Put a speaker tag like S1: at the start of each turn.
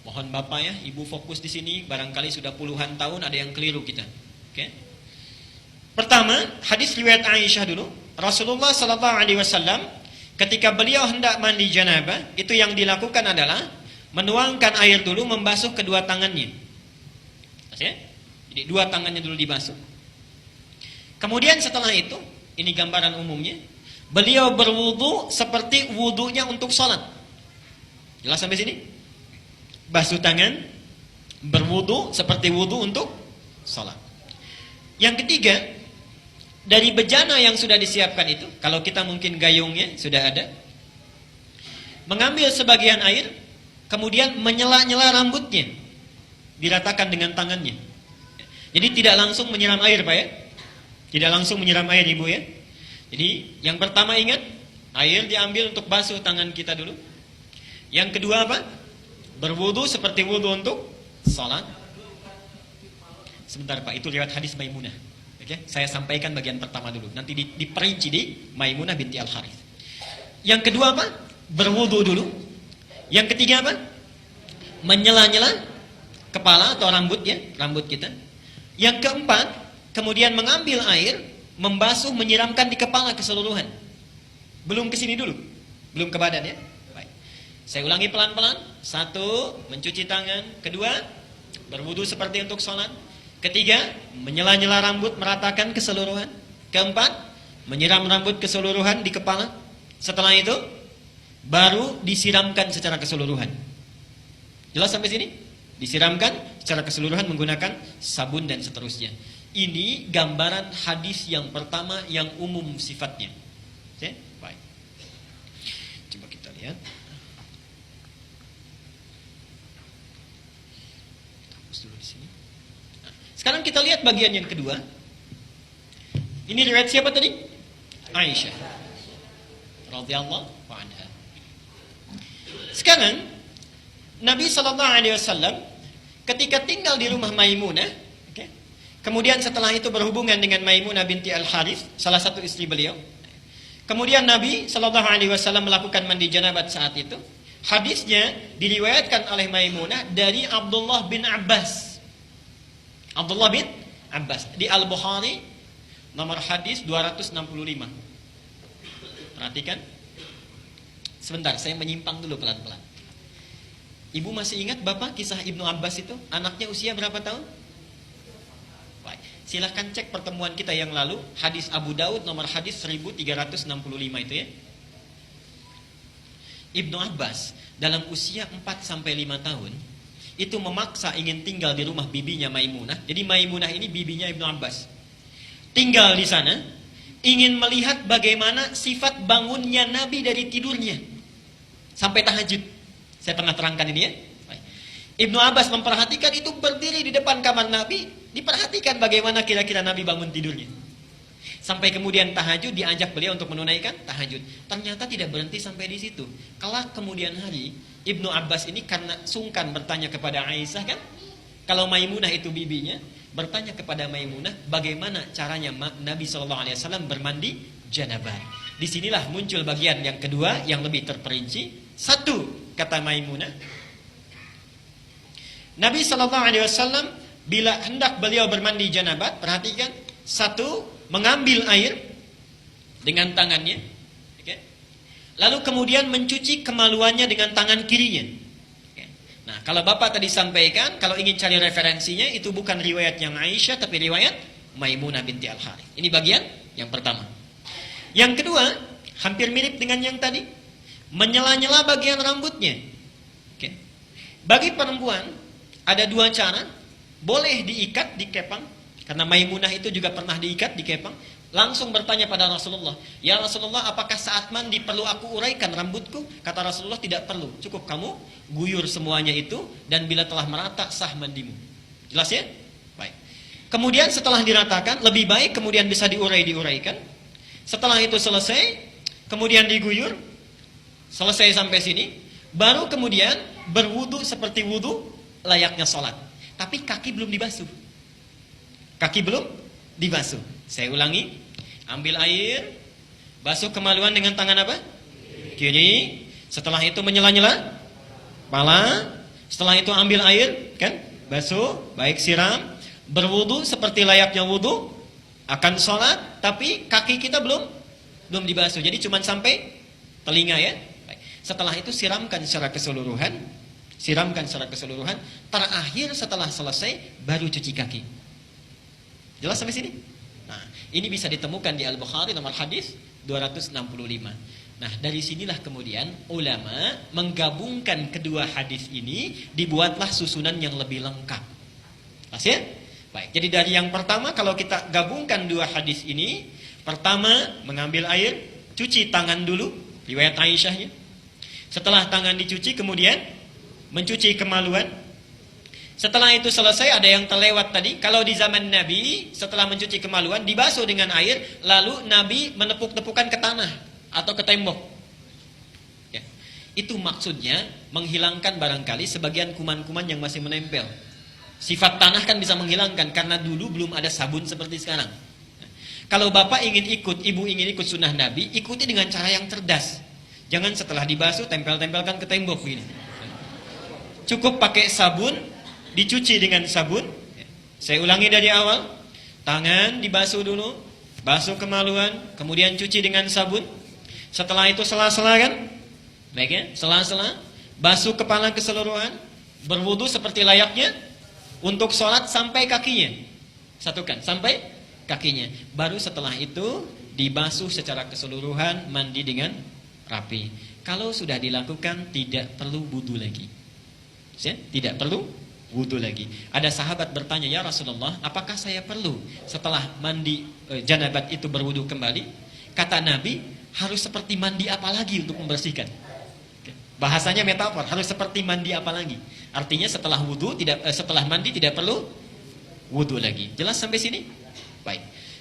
S1: Mohon Bapak ya, Ibu fokus di sini, barangkali sudah puluhan tahun ada yang keliru kita. Oke. Pertama, hadis riwayat Aisyah dulu. Rasulullah sallallahu alaihi wasallam ketika beliau hendak mandi janabah, itu yang dilakukan adalah menuangkan air dulu, membasuh kedua tangannya. Ya? Jadi dua tangannya dulu dibasuh. Kemudian setelah itu, ini gambaran umumnya, beliau berwudu seperti wudunya untuk sholat. Jelas sampai sini? Basuh tangan, berwudu seperti wudu untuk sholat. Yang ketiga, dari bejana yang sudah disiapkan itu, kalau kita mungkin gayungnya sudah ada, mengambil sebagian air, kemudian menyela-nyela rambutnya, diratakan dengan tangannya. Jadi tidak langsung menyiram air, Pak ya. Tidak langsung menyiram air, Ibu ya. Jadi yang pertama ingat, air diambil untuk basuh tangan kita dulu. Yang kedua apa? Berwudu seperti wudu untuk salat. Sebentar Pak, itu riwayat hadis Maimunah. Oke, saya sampaikan bagian pertama dulu. Nanti diperinci di Maimunah binti Al-Harith. Yang kedua apa? Berwudu dulu. Yang ketiga apa? Menyela-nyela kepala atau rambut ya, rambut kita. Yang keempat, kemudian mengambil air, membasuh, menyiramkan di kepala keseluruhan. Belum ke sini dulu. Belum ke badan ya. Saya ulangi pelan-pelan. Satu, mencuci tangan. Kedua, berwudu seperti untuk sholat. Ketiga, menyela-nyela rambut, meratakan keseluruhan. Keempat, menyiram rambut keseluruhan di kepala. Setelah itu, baru disiramkan secara keseluruhan. Jelas sampai sini? Disiramkan secara keseluruhan menggunakan sabun dan seterusnya. Ini gambaran hadis yang pertama yang umum sifatnya. Oke? Baik. Coba kita lihat. Dulu di sini. Nah, sekarang kita lihat bagian yang kedua. Ini riwayat siapa tadi? Aisyah radhiyallahu anha. Sekarang Nabi sallallahu alaihi wasallam ketika tinggal di rumah Maimunah, okay, kemudian setelah itu berhubungan dengan Maimunah binti Al-Harith, salah satu istri beliau. Kemudian Nabi sallallahu alaihi wasallam melakukan mandi janabah saat itu. Hadisnya diriwayatkan oleh Maimunah dari Abdullah bin Abbas. Abdullah bin Abbas di Al-Bukhari nomor hadis 265. Perhatikan. Sebentar, saya menyimpang dulu pelan-pelan. Ibu masih ingat Bapak kisah Ibnu Abbas itu? Anaknya usia berapa tahun? Baik. Silahkan cek pertemuan kita yang lalu, hadis Abu Daud nomor hadis 1365 itu ya. Ibnu Abbas dalam usia 4-5 tahun itu memaksa ingin tinggal di rumah bibinya Maimunah. Jadi Maimunah ini bibinya Ibnu Abbas. Tinggal di sana, ingin melihat bagaimana sifat bangunnya Nabi dari tidurnya sampai tahajud. Saya pernah terangkan ini ya. Ibnu Abbas memperhatikan itu, berdiri di depan kamar Nabi, diperhatikan bagaimana kira-kira Nabi bangun tidurnya. Sampai kemudian tahajud, diajak beliau untuk menunaikan tahajud. Ternyata tidak berhenti sampai di situ. Kelak kemudian hari, Ibnu Abbas ini karena sungkan bertanya kepada Aisyah kan, kalau Maimunah itu bibinya, bertanya kepada Maimunah bagaimana caranya Nabi SAW bermandi janabah. Disinilah muncul bagian yang kedua yang lebih terperinci. Satu, kata Maimunah, Nabi SAW bila hendak beliau bermandi janabah, perhatikan, satu, mengambil air dengan tangannya, okay. Lalu kemudian mencuci kemaluannya dengan tangan kirinya. Okay. Nah, kalau Bapak tadi sampaikan, kalau ingin cari referensinya, itu bukan riwayat yang Aisyah, tapi riwayat Maimunah binti Al-Harith. Ini bagian yang pertama. Yang kedua, hampir mirip dengan yang tadi, menyela-nyela bagian rambutnya. Okay. Bagi perempuan, ada dua cara. Boleh diikat, dikepang. Karena Maimunah itu juga pernah diikat, dikepang. Langsung bertanya pada Rasulullah, ya Rasulullah, apakah saat mandi perlu aku uraikan rambutku? Kata Rasulullah, tidak perlu. Cukup kamu guyur semuanya itu, dan bila telah merata, sah mandimu. Jelas ya? Baik. Kemudian setelah diratakan, lebih baik kemudian bisa diuraikan. Setelah itu selesai, kemudian diguyur. Selesai sampai sini, baru kemudian berwudu seperti wudu layaknya sholat. Tapi kaki belum dibasuh. Kaki belum dibasuh. Saya ulangi. Ambil air, basuh kemaluan dengan tangan apa? Kiri. Setelah itu menyela-nyela kepala, Setelah itu ambil air, kan? Basuh, baik siram, berwudu seperti layaknya wudu, akan sholat, tapi kaki kita belum dibasuh. Jadi cuma sampai telinga ya. Baik. Setelah itu siramkan secara keseluruhan. Terakhir setelah selesai baru cuci kaki. Jelas sampai sini? Nah, ini bisa ditemukan di Al-Bukhari nomor hadis 265. Nah, dari sinilah kemudian ulama menggabungkan kedua hadis ini, dibuatlah susunan yang lebih lengkap. Pas ya? Baik, jadi dari yang pertama kalau kita gabungkan dua hadis ini, pertama mengambil air, cuci tangan dulu, riwayat Aisyahnya. Setelah tangan dicuci kemudian mencuci kemaluan. Setelah itu selesai, ada yang terlewat tadi, kalau di zaman Nabi setelah mencuci kemaluan dibasuh dengan air, lalu Nabi menepuk-tepukan ke tanah atau ke tembok ya. Itu maksudnya menghilangkan barangkali sebagian kuman-kuman yang masih menempel. Sifat tanah kan bisa menghilangkan, karena dulu belum ada sabun seperti sekarang. Kalau bapak ingin ikut, ibu ingin ikut sunnah Nabi, ikuti dengan cara yang cerdas. Jangan setelah dibasuh tempel-tempelkan ke tembok gini. Cukup pakai sabun, dicuci dengan sabun. Saya ulangi dari awal, tangan dibasuh dulu, basuh kemaluan, kemudian cuci dengan sabun. Setelah itu sela-sela kan? Baik ya, sela-sela, basuh kepala keseluruhan, berwudu seperti layaknya untuk sholat sampai kakinya. Satukan, sampai kakinya. Baru setelah itu dibasuh secara keseluruhan, mandi dengan rapi. Kalau sudah dilakukan tidak perlu wudu lagi. Ya, tidak perlu wudu lagi. Ada sahabat bertanya, ya Rasulullah, apakah saya perlu setelah mandi janabat itu berwudu kembali? Kata Nabi, harus seperti mandi apa lagi untuk membersihkan? Bahasanya metafor, harus seperti mandi apa lagi? Artinya setelah mandi tidak perlu wudu lagi. Jelas sampai sini? Baik.